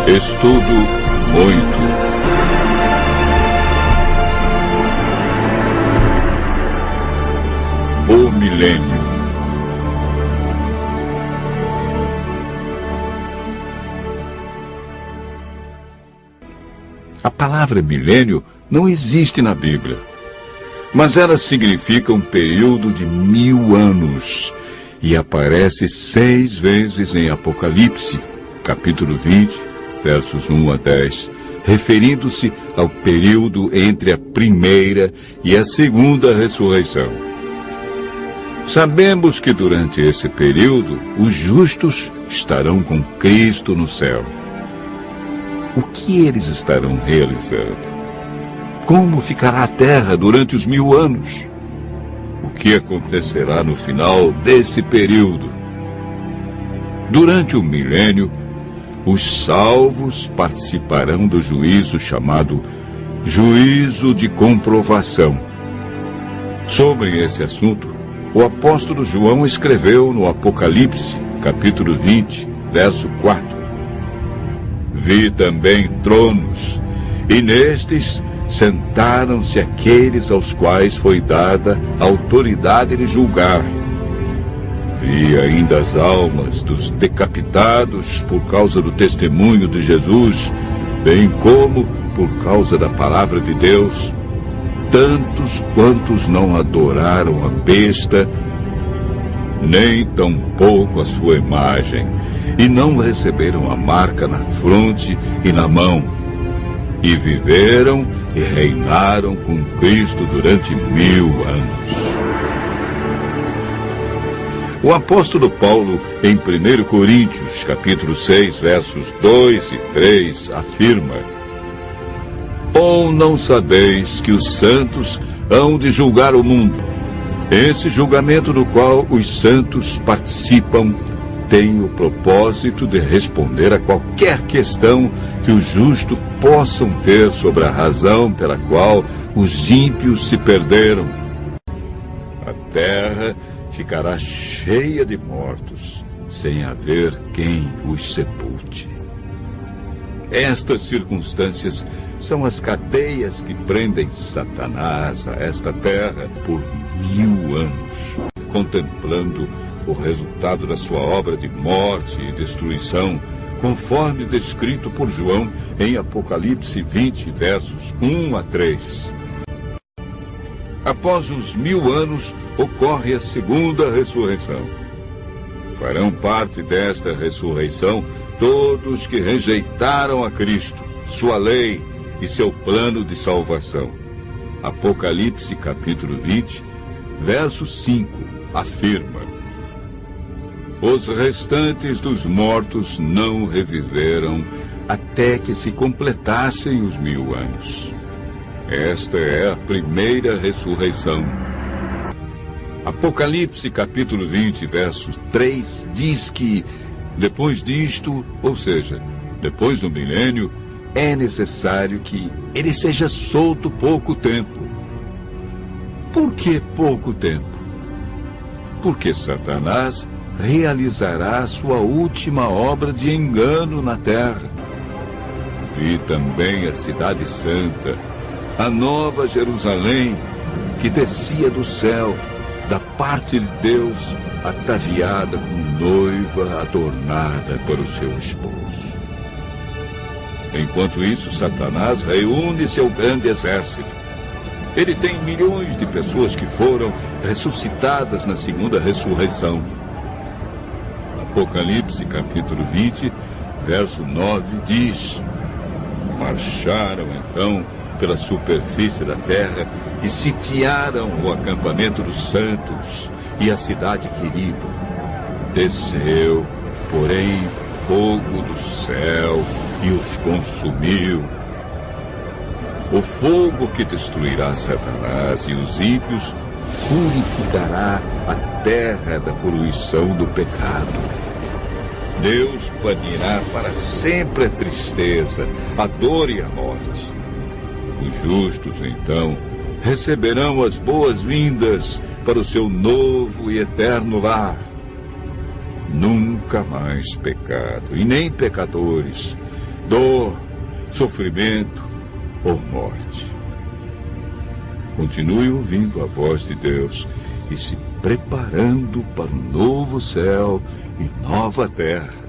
Estudo muito. O milênio. A palavra milênio não existe na Bíblia, mas ela significa um período de 1000 anos e aparece 6 vezes em Apocalipse, capítulo 20, versos 1 a 10, referindo-se ao período entre a primeira e a segunda ressurreição. Sabemos que durante esse período os justos estarão com Cristo no céu. O que eles estarão realizando? Como ficará a terra durante os 1000 anos? O que acontecerá no final desse período? Durante o milênio, os salvos participarão do juízo chamado juízo de comprovação. Sobre esse assunto, o apóstolo João escreveu no Apocalipse, capítulo 20, verso 4. Vi também tronos, e nestes sentaram-se aqueles aos quais foi dada a autoridade de julgar. Vi ainda as almas dos decapitados por causa do testemunho de Jesus, bem como por causa da palavra de Deus, tantos quantos não adoraram a besta, nem tampouco a sua imagem, e não receberam a marca na fronte e na mão, e viveram e reinaram com Cristo durante 1000 anos. O apóstolo Paulo, em 1 Coríntios, capítulo 6, versos 2 e 3, afirma: Ou não sabeis que os santos hão de julgar o mundo? Esse julgamento no qual os santos participam tem o propósito de responder a qualquer questão que os justos possam ter sobre a razão pela qual os ímpios se perderam. A terra ficará cheia de mortos, sem haver quem os sepulte. Estas circunstâncias são as cadeias que prendem Satanás a esta terra por 1000 anos, contemplando o resultado da sua obra de morte e destruição, conforme descrito por João em Apocalipse 20, versos 1 a 3. Após os 1000 anos, ocorre a segunda ressurreição. Farão parte desta ressurreição todos que rejeitaram a Cristo, sua lei e seu plano de salvação. Apocalipse capítulo 20, verso 5, afirma: Os restantes dos mortos não reviveram até que se completassem os 1000 anos. Esta é a primeira ressurreição. Apocalipse capítulo 20, verso 3, diz que, depois disto, ou seja, depois do milênio, é necessário que ele seja solto pouco tempo. Por que pouco tempo? Porque Satanás realizará a sua última obra de engano na terra. Vi também a cidade santa, a nova Jerusalém, que descia do céu, da parte de Deus, ataviada como noiva adornada para o seu esposo. Enquanto isso, Satanás reúne seu grande exército. Ele tem milhões de pessoas que foram ressuscitadas na segunda ressurreição. Apocalipse capítulo 20, verso 9 diz: Marcharam então pela superfície da terra e sitiaram o acampamento dos santos e a cidade querida. Desceu, porém, fogo do céu e os consumiu. O fogo que destruirá Satanás e os ímpios purificará a terra da poluição do pecado. Deus banirá para sempre a tristeza, a dor e a morte. Os justos, então, receberão as boas-vindas para o seu novo e eterno lar. Nunca mais pecado, e nem pecadores dor, sofrimento ou morte. Continue ouvindo a voz de Deus e se preparando para um novo céu e nova terra,